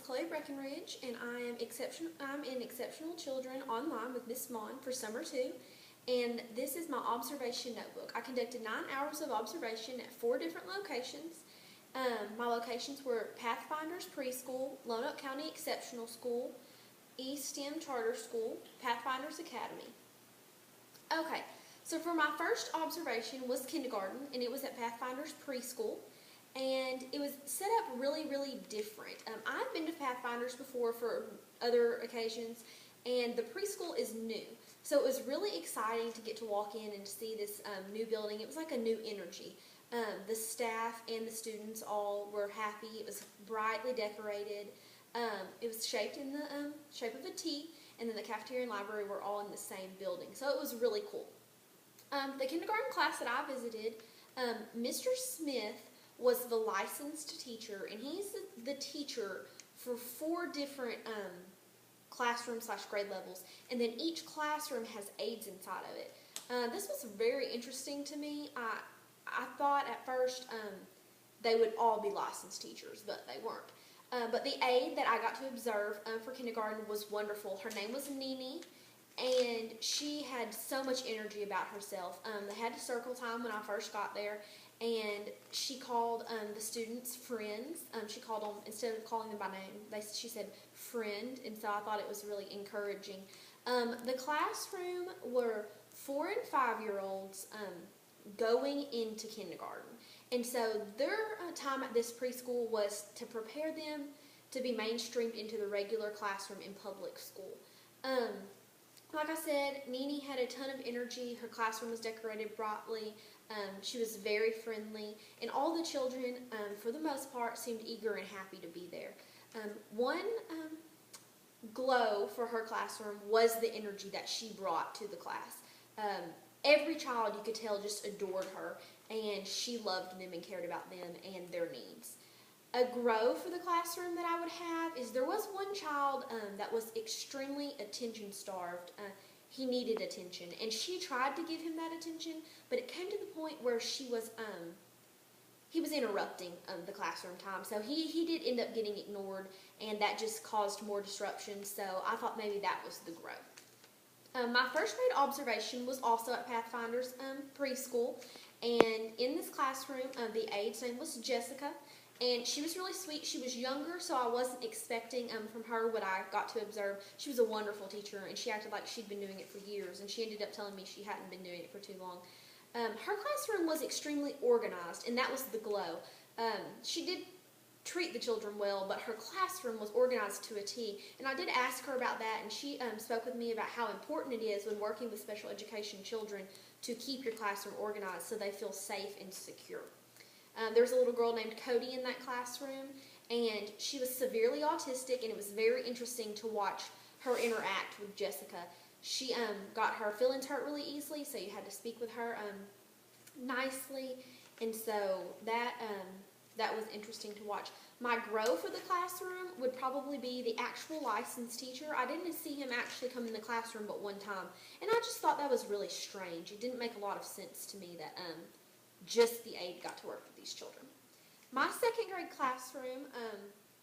Chloe Breckenridge, and I'm in Exceptional Children online with Miss Vaughn for Summer 2, and this is my observation notebook. I conducted 9 hours of observation at 4 different locations. My locations were Pathfinders Preschool, Lonoke County Exceptional School, East STEM Charter School, Pathfinders Academy. Okay, so for my first observation was kindergarten, and it was at Pathfinders Preschool. And it was set up really, really different. I've been to Pathfinders before for other occasions, and the preschool is new. So it was really exciting to get to walk in and see this new building. It was like a new energy. The staff and the students all were happy. It was brightly decorated. It was shaped in the shape of a T, and then the cafeteria and library were all in the same building. So it was really cool. The kindergarten class that I visited, Mr. Smith was the licensed teacher, and he's the teacher for 4 different classroom/grade levels, and then each classroom has aides inside of it. This was very interesting to me. I thought at first they would all be licensed teachers, but they weren't. But the aide that I got to observe for kindergarten was wonderful. Her name was Nene, and she had so much energy about herself. They had a circle time when I first got there, and she called the students friends. She called them, instead of calling them by name, she said friend, and so I thought it was really encouraging. The classroom were 4 and 5-year-olds going into kindergarten, and so their time at this preschool was to prepare them to be mainstreamed into the regular classroom in public school. Like I said, Nene had a ton of energy. Her classroom was decorated brightly. She was very friendly, and all the children, for the most part, seemed eager and happy to be there. One glow for her classroom was the energy that she brought to the class. Every child, you could tell, just adored her, and she loved them and cared about them and their needs. A grow for the classroom that I would have is there was one child that was extremely attention-starved. He needed attention, and she tried to give him that attention, but it came to the point where he was interrupting the classroom time, so he did end up getting ignored, and that just caused more disruption, so I thought maybe that was the growth. My first grade observation was also at Pathfinders Preschool, and in this classroom, the aide's name was Jessica, and she was really sweet. She was younger, so I wasn't expecting from her what I got to observe. She was a wonderful teacher, and she acted like she'd been doing it for years, and she ended up telling me she hadn't been doing it for too long. Her classroom was extremely organized, and that was the glow. She did treat the children well, but her classroom was organized to a T, and I did ask her about that, and she spoke with me about how important it is when working with special education children to keep your classroom organized so they feel safe and secure. There was a little girl named Cody in that classroom, and she was severely autistic, and it was very interesting to watch her interact with Jessica. She got her feelings hurt really easily, so you had to speak with her nicely, and so that was interesting to watch. My grow for the classroom would probably be the actual licensed teacher. I didn't see him actually come in the classroom but one time, and I just thought that was really strange. It didn't make a lot of sense to me that just the aide got to work with these children. My second grade classroom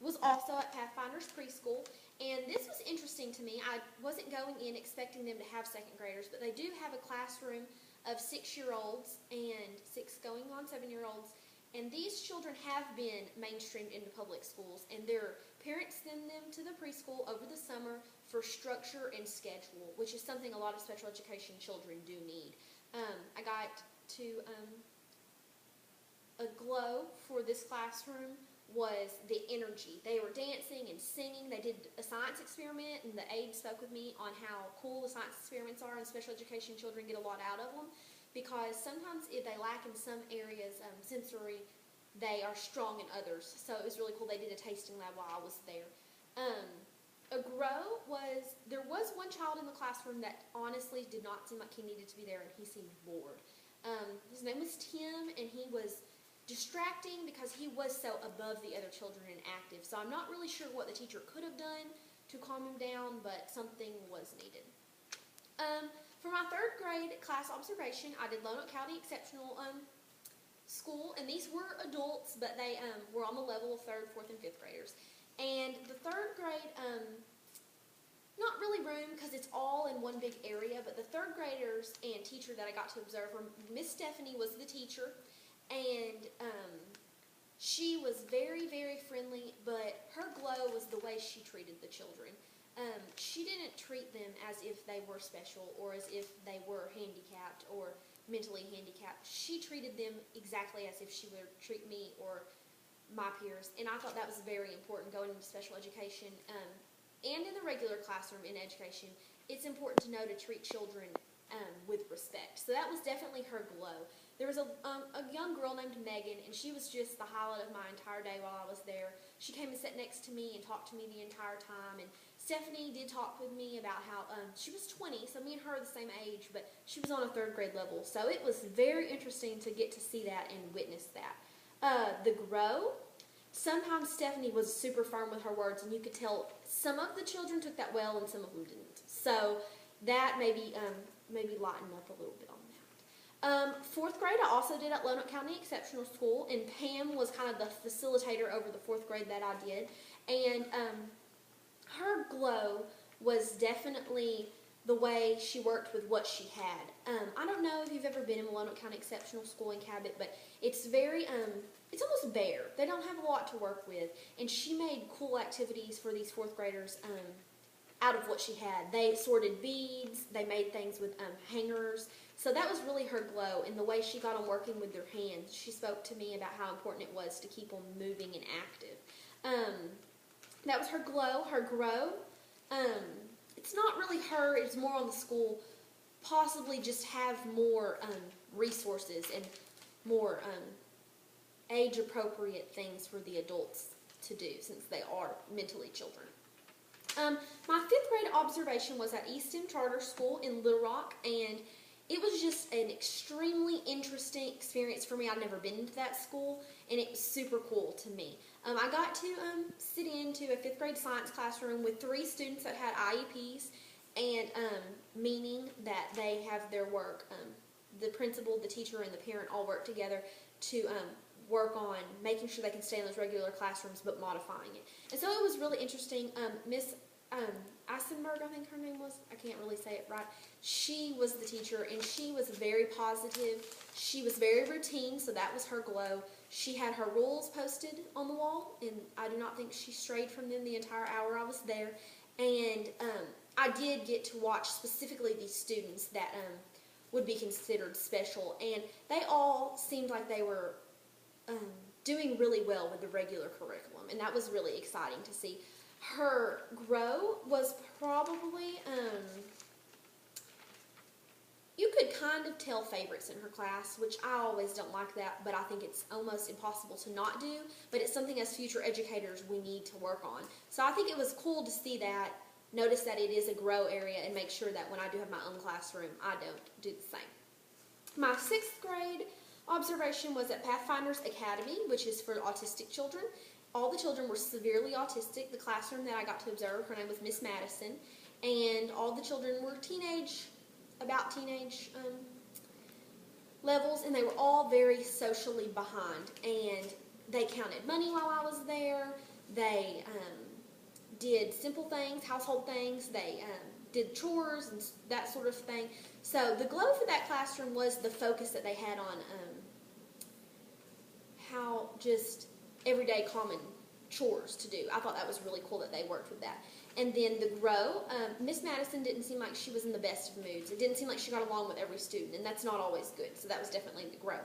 was also at Pathfinders Preschool, and this was interesting to me. I wasn't going in expecting them to have second graders, but they do have a classroom of 6-year-olds and 6 going on 7-year-olds, and these children have been mainstreamed into public schools, and their parents send them to the preschool over the summer for structure and schedule, which is something a lot of special education children do need. I got to a glow for this classroom was the energy. They were dancing and singing. They did a science experiment, and the aide spoke with me on how cool the science experiments are, and special education children get a lot out of them, because sometimes if they lack in some areas sensory, they are strong in others. So it was really cool. They did a tasting lab while I was there. A grow was, there was one child in the classroom that honestly did not seem like he needed to be there, and he seemed bored. His name was Tim, and he was distracting because he was so above the other children and active. So I'm not really sure what the teacher could have done to calm him down, but something was needed. For my third grade class observation, I did Lonoke County Exceptional School, and these were adults, but they were on the level of 3rd, 4th, and 5th graders. And the 3rd grade, not really room because it's all in one big area, but the third graders and teacher that I got to observe were Miss Stephanie was the teacher, and she was very, very friendly, but her glow was the way she treated the children. She didn't treat them as if they were special or as if they were handicapped or mentally handicapped. She treated them exactly as if she would treat me or my peers, and I thought that was very important going into special education. And in the regular classroom in education, it's important to know to treat children with respect. So that was definitely her glow. There was a young girl named Megan, and she was just the highlight of my entire day while I was there. She came and sat next to me and talked to me the entire time. And Stephanie did talk with me about how she was 20, so me and her are the same age, but she was on a third grade level. So it was very interesting to get to see that and witness that. The grow. Sometimes Stephanie was super firm with her words, and you could tell some of the children took that well and some of them didn't. So that maybe lightened up a little bit on that. Fourth grade, I also did at Lonoke County Exceptional School, and Pam was kind of the facilitator over the fourth grade that I did. And her glow was definitely the way she worked with what she had. I don't know if you've ever been in Lonoke County Exceptional School in Cabot, but it's very, it's almost bare. They don't have a lot to work with, and she made cool activities for these fourth graders out of what she had. They sorted beads, they made things with hangers, so that was really her glow, and the way she got on working with their hands. She spoke to me about how important it was to keep them moving and active. That was her glow. Her grow, it's not really her, it's more on the school, possibly just have more resources and more age-appropriate things for the adults to do since they are mentally children. My fifth grade observation was at Eastham Charter School in Little Rock, and it was just an extremely interesting experience for me. I'd never been to that school, and it was super cool to me. I got to sit into a fifth grade science classroom with 3 students that had IEPs, and meaning that they have their work, the principal, the teacher, and the parent all work together to work on making sure they can stay in those regular classrooms but modifying it. And so it was really interesting. Miss Eisenberg, I think her name was, I can't really say it right, she was the teacher, and she was very positive. She was very routine, so that was her glow. She had her rules posted on the wall, and I do not think she strayed from them the entire hour I was there. And I did get to watch specifically these students that would be considered special, and they all seemed like they were doing really well with the regular curriculum, and that was really exciting to see. Her grow was probably, you could kind of tell favorites in her class, which I always don't like that, but I think it's almost impossible to not do, but it's something as future educators we need to work on. So I think it was cool to see that, notice that it is a grow area, and make sure that when I do have my own classroom, I don't do the same. My sixth grade observation was at Pathfinders Academy, which is for autistic children. All the children were severely autistic. The classroom that I got to observe, her name was Miss Madison, and all the children were about teenage levels, and they were all very socially behind. And they counted money while I was there. They did simple things, household things. They did chores and that sort of thing. So the glow for that classroom was the focus that they had on how just everyday common chores to do. I thought that was really cool that they worked with that. And then the grow, Miss Madison didn't seem like she was in the best of moods. It didn't seem like she got along with every student, and that's not always good. So that was definitely the grow.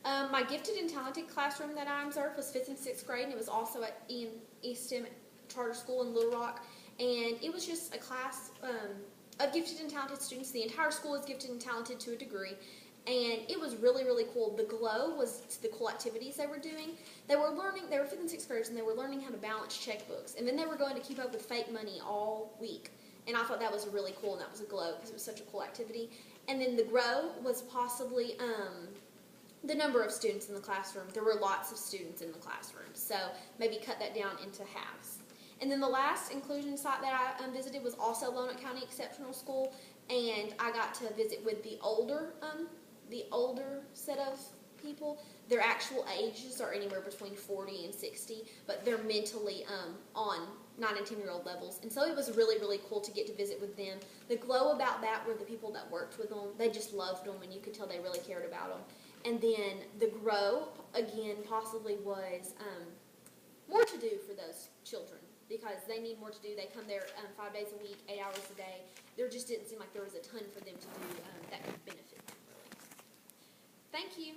My gifted and talented classroom that I observed was 5th and 6th grade, and it was also at Eastham Charter School in Little Rock. And it was just a class of gifted and talented students. The entire school is gifted and talented to a degree. And it was really, really cool. The glow was the cool activities they were doing. They were 5th and 6th graders, and they were learning how to balance checkbooks. And then they were going to keep up with fake money all week. And I thought that was really cool, and that was a glow because it was such a cool activity. And then the grow was possibly the number of students in the classroom. There were lots of students in the classroom, so maybe cut that down into halves. And then the last inclusion site that I visited was also Lonoke County Exceptional School, and I got to visit with the older set of people. Their actual ages are anywhere between 40 and 60, but they're mentally on 9 and 10-year-old levels. And so it was really, really cool to get to visit with them. The glow about that were the people that worked with them. They just loved them, and you could tell they really cared about them. And then the grow, again, possibly was more to do for those children because they need more to do. They come there 5 days a week, 8 hours a day. There just didn't seem like there was a ton for them to do that could benefit them, really. Thank you.